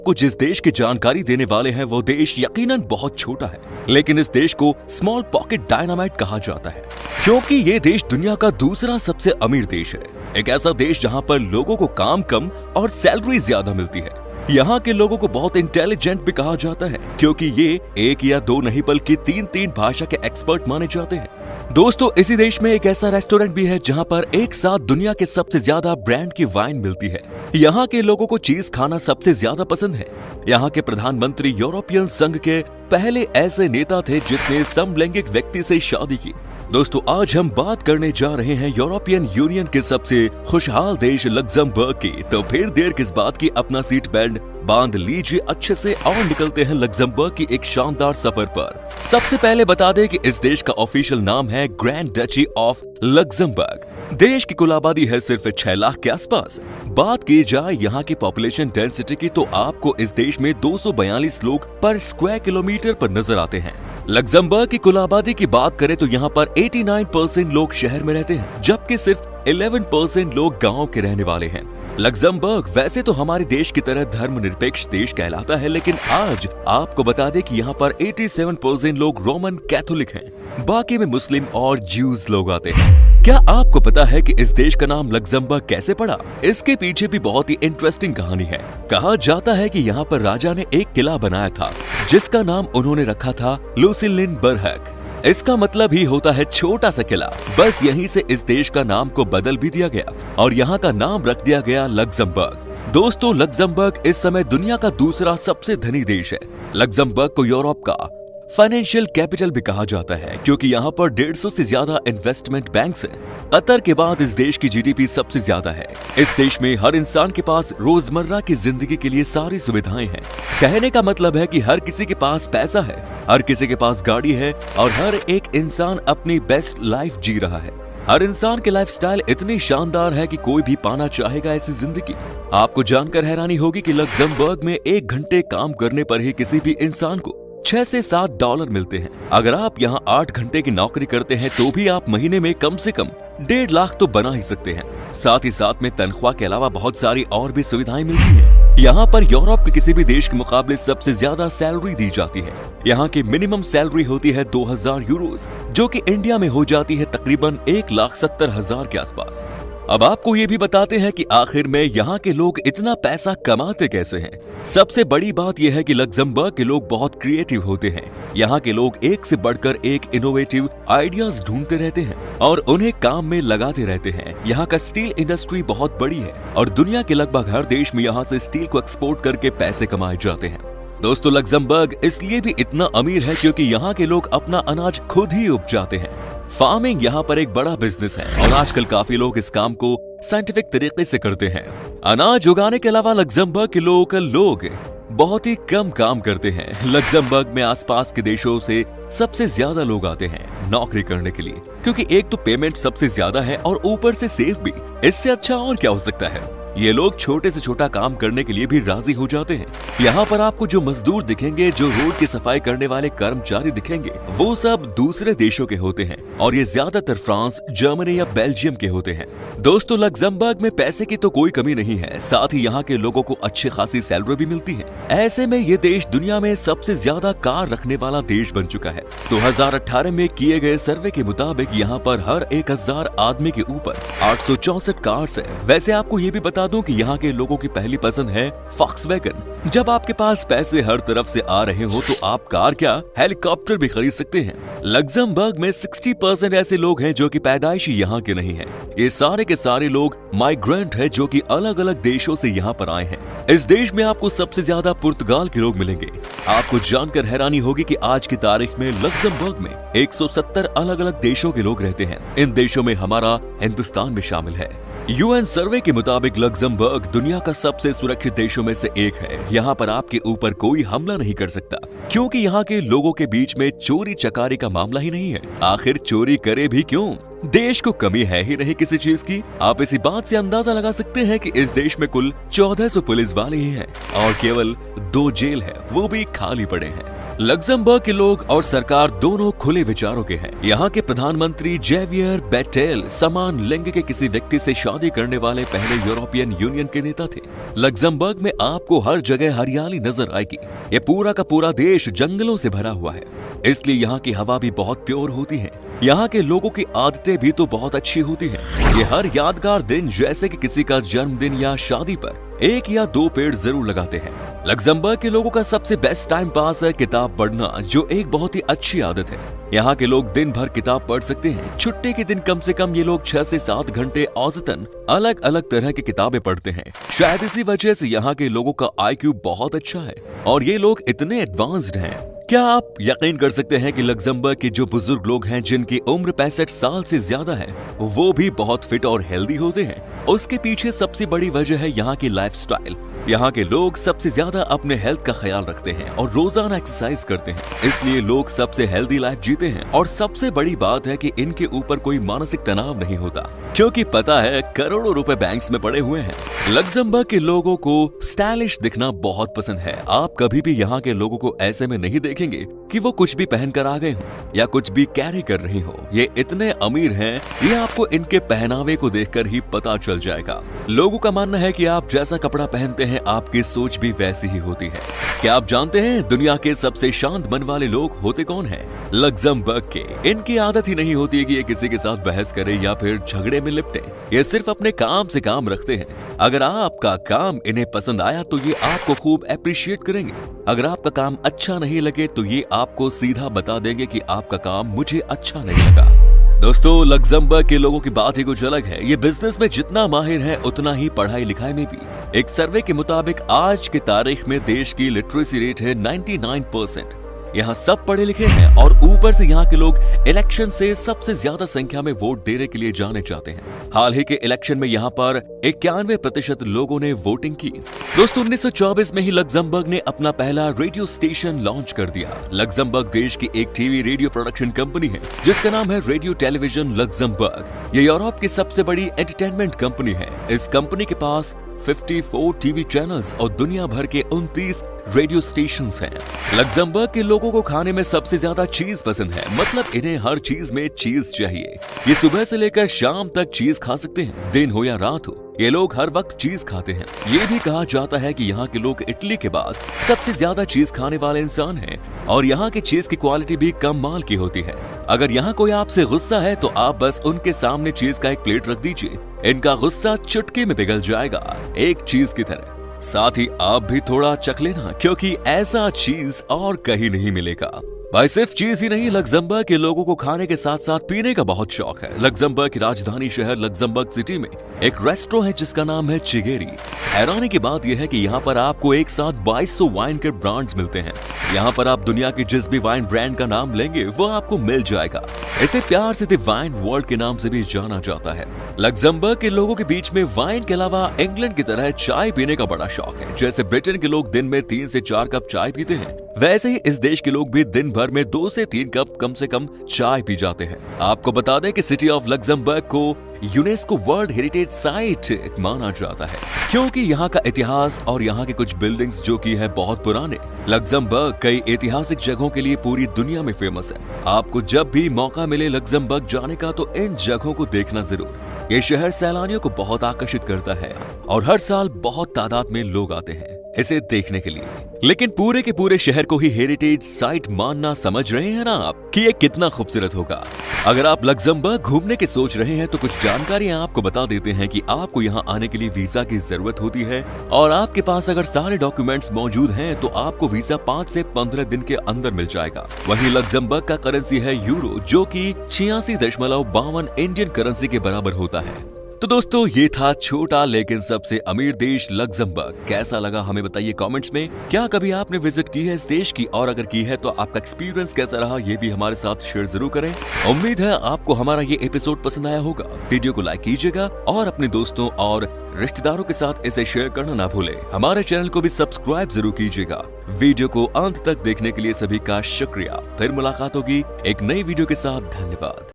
को जिस देश की जानकारी देने वाले हैं वो देश यकीनन बहुत छोटा है, लेकिन इस देश को स्मॉल पॉकेट डायनामाइट कहा जाता है क्योंकि ये देश दुनिया का दूसरा सबसे अमीर देश है। एक ऐसा देश जहाँ पर लोगों को काम कम और सैलरी ज्यादा मिलती है। यहाँ के लोगों को बहुत इंटेलिजेंट भी कहा जाता है क्योंकि ये एक या दो नहीं बल्कि तीन भाषा के एक्सपर्ट माने जाते हैं। दोस्तों, इसी देश में एक ऐसा रेस्टोरेंट भी है जहाँ पर एक साथ दुनिया के सबसे ज्यादा ब्रांड की वाइन मिलती है। यहाँ के लोगों को चीज खाना सबसे ज्यादा पसंद है। यहाँ के प्रधानमंत्री यूरोपियन संघ के पहले ऐसे नेता थे जिसने समलैंगिक व्यक्ति से शादी की। दोस्तों, आज हम बात करने जा रहे हैं यूरोपियन यूनियन के सबसे खुशहाल देश लग्जमबर्ग की। तो फिर देर किस बात की, अपना सीट बेल्ट बांध लीजिए अच्छे से और निकलते हैं लग्जमबर्ग की एक शानदार सफर पर। सबसे पहले बता दें कि इस देश का ऑफिशियल नाम है ग्रैंड डची ऑफ लग्जमबर्ग। देश की कुल आबादी है सिर्फ 6 लाख के आसपास। बात की जाए यहाँ की पॉपुलेशन डेंसिटी की तो आपको इस देश में 242 लोग पर स्क्वायर किलोमीटर पर नजर आते हैं। लग्जमबर्ग की कुल आबादी की बात करें तो यहाँ पर 89% लोग शहर में रहते हैं, जबकि सिर्फ 11% लोग गाँव के रहने वाले हैं। लग्जमबर्ग वैसे तो हमारे देश की तरह धर्मनिरपेक्ष देश कहलाता है, लेकिन आज आपको बता दें कि यहाँ पर 87% लोग रोमन कैथोलिक हैं, बाकी में मुस्लिम और ज्यूज लोग आते हैं। क्या आपको पता है कि इस देश का नाम लग्जमबर्ग कैसे पड़ा? इसके पीछे भी बहुत ही इंटरेस्टिंग कहानी है। कहा जाता है कि यहाँ पर राजा ने एक किला बनाया था जिसका नाम उन्होंने रखा था लुसिलिनबर्ग। इसका मतलब ही होता है छोटा सा किला। बस यहीं से इस देश का नाम को बदल भी दिया गया और यहाँ का नाम रख दिया गया लग्जमबर्ग। दोस्तों, लग्जमबर्ग इस समय दुनिया का दूसरा सबसे धनी देश है। लग्जमबर्ग को यूरोप का फाइनेंशियल कैपिटल भी कहा जाता है क्योंकि यहाँ पर 150 से ज्यादा इन्वेस्टमेंट बैंक्स हैं। कतर के बाद इस देश की जीडीपी सबसे ज्यादा है। इस देश में हर इंसान के पास रोजमर्रा की जिंदगी के लिए सारी सुविधाएं हैं। कहने का मतलब है कि हर किसी के पास पैसा है, हर किसी के पास गाड़ी है और हर एक इंसान अपनी बेस्ट लाइफ जी रहा है। हर इंसान की लाइफस्टाइल इतनी शानदार है कि कोई भी पाना चाहेगा ऐसी जिंदगी। आपको जानकर हैरानी होगी कि लग्जमबर्ग में 1 घंटे काम करने पर ही किसी भी इंसान को 6 से 7 डॉलर मिलते हैं। अगर आप यहाँ 8 घंटे की नौकरी करते हैं तो भी आप महीने में कम से कम 1.5 लाख तो बना ही सकते हैं। साथ ही साथ में तनख्वाह के अलावा बहुत सारी और भी सुविधाएं मिलती हैं। यहाँ पर यूरोप के किसी भी देश के मुकाबले सबसे ज्यादा सैलरी दी जाती है। यहाँ की मिनिमम सैलरी होती है 2000 यूरोज, जो कि इंडिया में हो जाती है तकरीबन 1,70,000 के आसपास। अब आपको ये भी बताते हैं कि आखिर में यहाँ के लोग इतना पैसा कमाते कैसे हैं। सबसे बड़ी बात यह है कि लग्जमबर्ग के लोग बहुत क्रिएटिव होते हैं। यहाँ के लोग एक से बढ़कर एक इनोवेटिव आइडियाज ढूंढते रहते हैं और उन्हें काम में लगाते रहते हैं। यहाँ का स्टील इंडस्ट्री बहुत बड़ी है और दुनिया के लगभग हर देश में यहाँ से स्टील को एक्सपोर्ट करके पैसे कमाए जाते हैं। दोस्तों, लग्जमबर्ग इसलिए भी इतना अमीर है क्योंकि यहाँ के लोग अपना अनाज खुद ही उपजाते हैं। फार्मिंग यहाँ पर एक बड़ा बिजनेस है और आजकल काफी लोग इस काम को साइंटिफिक तरीके से करते हैं। अनाज उगाने के अलावा लग्जमबर्ग के लोकल लोग बहुत ही कम काम करते हैं। लग्जमबर्ग में आसपास के देशों से सबसे ज्यादा लोग आते हैं नौकरी करने के लिए क्योंकि एक तो पेमेंट सबसे ज्यादा है और ऊपर से सेफ भी। इससे अच्छा और क्या हो सकता है। ये लोग छोटे से छोटा काम करने के लिए भी राजी हो जाते हैं। यहाँ पर आपको जो मजदूर दिखेंगे, जो रोड की सफाई करने वाले कर्मचारी दिखेंगे, वो सब दूसरे देशों के होते हैं और ये ज्यादातर फ्रांस, जर्मनी या बेल्जियम के होते हैं। दोस्तों, लग्जमबर्ग में पैसे की तो कोई कमी नहीं है, साथ ही यहाँ के लोगों को अच्छी खासी सैलरी भी मिलती है। ऐसे में ये देश दुनिया में सबसे ज्यादा कार रखने वाला देश बन चुका है। 2018 में किए गए सर्वे के मुताबिक यहाँ पर हर 1000 आदमी के ऊपर 864 कार्स है। वैसे आपको ये भी बता दूं कि यहाँ के लोगों की पहली पसंद है फॉक्सवैगन। जब आपके पास पैसे हर तरफ से आ रहे हो तो आप कार क्या हेलीकॉप्टर भी खरीद सकते हैं। लग्जमबर्ग में 60% ऐसे लोग हैं जो कि पैदाइशी यहाँ के नहीं हैं। ये सारे के सारे लोग माइग्रेंट हैं जो कि अलग अलग देशों से यहाँ पर आए हैं। इस देश में आपको सबसे ज्यादा पुर्तगाल के लोग मिलेंगे। आपको जानकर हैरानी होगी कि आज की तारीख में लग्जमबर्ग में 170 अलग अलग देशों के लोग रहते हैं। इन देशों में हमारा हिंदुस्तान भी शामिल है। यूएन सर्वे के मुताबिक लग्जमबर्ग दुनिया का सबसे सुरक्षित देशों में से एक है। यहाँ पर आपके ऊपर कोई हमला नहीं कर सकता क्योंकि यहाँ के लोगों के बीच में चोरी चकारी का मामला ही नहीं है। आखिर चोरी करे भी क्यों? देश को कमी है ही नहीं किसी चीज की। आप इसी बात से अंदाजा लगा सकते हैं कि इस देश में कुल 1400 पुलिस वाले ही हैं और केवल 2 जेल है, वो भी खाली पड़े हैं। लग्जमबर्ग के लोग और सरकार दोनों खुले विचारों के हैं। यहाँ के प्रधानमंत्री जेवियर बेटेल समान लिंग के किसी व्यक्ति से शादी करने वाले पहले यूरोपियन यूनियन के नेता थे। लग्जमबर्ग में आपको हर जगह हरियाली नजर आएगी। ये पूरा का पूरा देश जंगलों से भरा हुआ है, इसलिए यहाँ की हवा भी बहुत प्योर होती है। यहाँ के लोगों की आदतें भी तो बहुत अच्छी होती हैं। ये हर यादगार दिन जैसे कि किसी का जन्मदिन या शादी पर 1 या 2 पेड़ जरूर लगाते हैं। लग्जमबर्ग के लोगों का सबसे बेस्ट टाइम पास है किताब पढ़ना, जो एक बहुत ही अच्छी आदत है। यहाँ के लोग दिन भर किताब पढ़ सकते हैं। छुट्टी के दिन कम से कम ये लोग 6 से 7 घंटे औसतन अलग अलग तरह की किताबें पढ़ते हैं। शायद इसी वजह से यहाँ के लोगों का IQ बहुत अच्छा है और ये लोग इतने एडवांस्ड हैं। क्या आप यकीन कर सकते हैं कि लग्जमबर्ग के जो बुजुर्ग लोग हैं जिनकी उम्र 65 साल से ज्यादा है, वो भी बहुत फिट और हेल्दी होते हैं। उसके पीछे सबसे बड़ी वजह है यहाँ की लाइफस्टाइल। यहाँ के लोग सबसे ज्यादा अपने हेल्थ का ख्याल रखते हैं और रोजाना एक्सरसाइज करते हैं, इसलिए लोग सबसे हेल्दी लाइफ जीते हैं। और सबसे बड़ी बात है कि इनके ऊपर कोई मानसिक तनाव नहीं होता, क्योंकि पता है करोड़ों रुपए बैंक्स में पड़े हुए हैं। लग्जमबर्ग के लोगों को स्टाइलिश दिखना बहुत पसंद है। आप कभी भी यहाँ के लोगों को ऐसे में नहीं देखेंगे कि वो कुछ भी पहनकर आ गए हों या कुछ भी कैरी कर रहे हो। ये इतने अमीर हैं, ये आपको इनके पहनावे को देखकर ही पता चल जाएगा। लोगों का मानना है कि आप जैसा कपड़ा पहनते हैं आपकी सोच भी वैसी ही होती है। क्या आप जानते हैं दुनिया के सबसे शांत मन वाले लोग होते कौन हैं? लग्जमबर्ग के। इनकी आदत ही नहीं होती है कि ये किसी के साथ बहस करे या फिर झगड़े में लिपटे। ये सिर्फ अपने काम से काम रखते हैं। अगर आपका काम इन्हें पसंद आया तो ये आपको खूब अप्रिशिएट करेंगे। अगर आपका काम अच्छा नहीं लगे तो ये आपको सीधा बता देंगे कि आपका काम मुझे अच्छा नहीं लगा। दोस्तों, लग्जमबर्ग के लोगों की बात ही कुछ अलग है। ये बिजनेस में जितना माहिर है उतना ही पढ़ाई लिखाई में भी। एक सर्वे के मुताबिक आज की तारीख में देश की लिटरेसी रेट है 99%। यहाँ सब पढ़े लिखे हैं और ऊपर से यहाँ के लोग इलेक्शन से सबसे ज्यादा संख्या में वोट देने के लिए जाने जाते हैं। हाल ही के इलेक्शन में यहाँ पर 91% लोगों ने वोटिंग की। दोस्तों, 1924 में ही लग्जमबर्ग ने अपना पहला रेडियो स्टेशन लॉन्च कर दिया। लग्जमबर्ग देश की एक टीवी रेडियो प्रोडक्शन कंपनी है जिसका नाम है रेडियो टेलीविजन लग्जमबर्ग। ये यूरोप की सबसे बड़ी एंटरटेनमेंट कंपनी है। इस कंपनी के पास 54 टीवी चैनल्स और दुनिया भर के 29 रेडियो स्टेशंस हैं। लग्जमबर्ग के लोगों को खाने में सबसे ज्यादा चीज पसंद है, मतलब इन्हें हर चीज में चीज चाहिए। ये सुबह से लेकर शाम तक चीज खा सकते हैं, दिन हो या रात हो। ये लोग हर वक्त चीज खाते हैं। ये भी कहा जाता है कि यहाँ के लोग इटली के बाद सबसे ज्यादा चीज खाने वाले इंसान हैं और यहाँ की चीज की क्वालिटी भी कमाल की होती है। अगर यहाँ कोई आपसे गुस्सा है तो आप बस उनके सामने चीज का एक प्लेट रख दीजिए, इनका गुस्सा चुटकी में पिघल जाएगा, एक चीज की तरह। साथ ही आप भी थोड़ा चख लेना, क्योंकि ऐसा चीज और कहीं नहीं मिलेगा। भाई सिर्फ चीज ही नहीं, लग्जमबर्ग के लोगों को खाने के साथ साथ पीने का बहुत शौक है। लग्जमबर्ग की राजधानी शहर लग्जमबर्ग सिटी में एक रेस्टोरेंट है जिसका नाम है चिगेरी। हैरानी की बात यह है कि यहाँ पर आपको एक साथ 2200 वाइन के ब्रांड्स मिलते हैं। यहाँ पर आप दुनिया की जिस भी वाइन ब्रांड का नाम लेंगे वो आपको मिल जाएगा। इसे प्यार से द वाइन वर्ल्ड के नाम से भी जाना जाता है। लग्जमबर्ग के लोगों के बीच में वाइन के अलावा इंग्लैंड की तरह चाय पीने का बड़ा शौक है। जैसे ब्रिटेन के लोग दिन में 3 से 4 कप चाय पीते हैं, वैसे ही इस देश के लोग भी दिन भर में 2 से 3 कप कम से कम चाय पी जाते हैं। आपको बता दें कि सिटी ऑफ लग्जमबर्ग को यूनेस्को वर्ल्ड हेरिटेज साइट माना जाता है, क्योंकि यहाँ का इतिहास और यहाँ के कुछ बिल्डिंग्स जो की है बहुत पुराने। लग्जमबर्ग कई ऐतिहासिक जगहों के लिए पूरी दुनिया में फेमस है। आपको जब भी मौका मिले लग्जमबर्ग जाने का तो इन जगहों को देखना जरूर। ये शहर सैलानियों को बहुत आकर्षित करता है और हर साल बहुत तादाद में लोग आते हैं इसे देखने के लिए। लेकिन पूरे के पूरे शहर को ही हेरिटेज साइट मानना समझ रहे हैं ना आप कि ये कितना खूबसूरत होगा। अगर आप लग्जमबर्ग घूमने की सोच रहे हैं तो कुछ जानकारियां आपको बता देते हैं कि आपको यहाँ आने के लिए वीजा की जरूरत होती है और आपके पास अगर सारे डॉक्यूमेंट्स मौजूद हैं तो आपको वीजा 5 से 15 दिन के अंदर मिल जाएगा। वहीं लग्जमबर्ग का करेंसी है यूरो, जो कि 86.52 इंडियन करेंसी के बराबर होता है। तो दोस्तों, ये था छोटा लेकिन सबसे अमीर देश लग्जमबर्ग। कैसा लगा हमें बताइए कमेंट्स में। क्या कभी आपने विजिट की है इस देश की, और अगर की है तो आपका एक्सपीरियंस कैसा रहा ये भी हमारे साथ शेयर जरूर करें। उम्मीद है आपको हमारा ये एपिसोड पसंद आया होगा। वीडियो को लाइक कीजिएगा और अपने दोस्तों और रिश्तेदारों के साथ इसे शेयर करना ना भूले। हमारे चैनल को भी सब्सक्राइब जरूर कीजिएगा। वीडियो को अंत तक देखने के लिए सभी का शुक्रिया। फिर मुलाकात होगी एक नई वीडियो के साथ। धन्यवाद।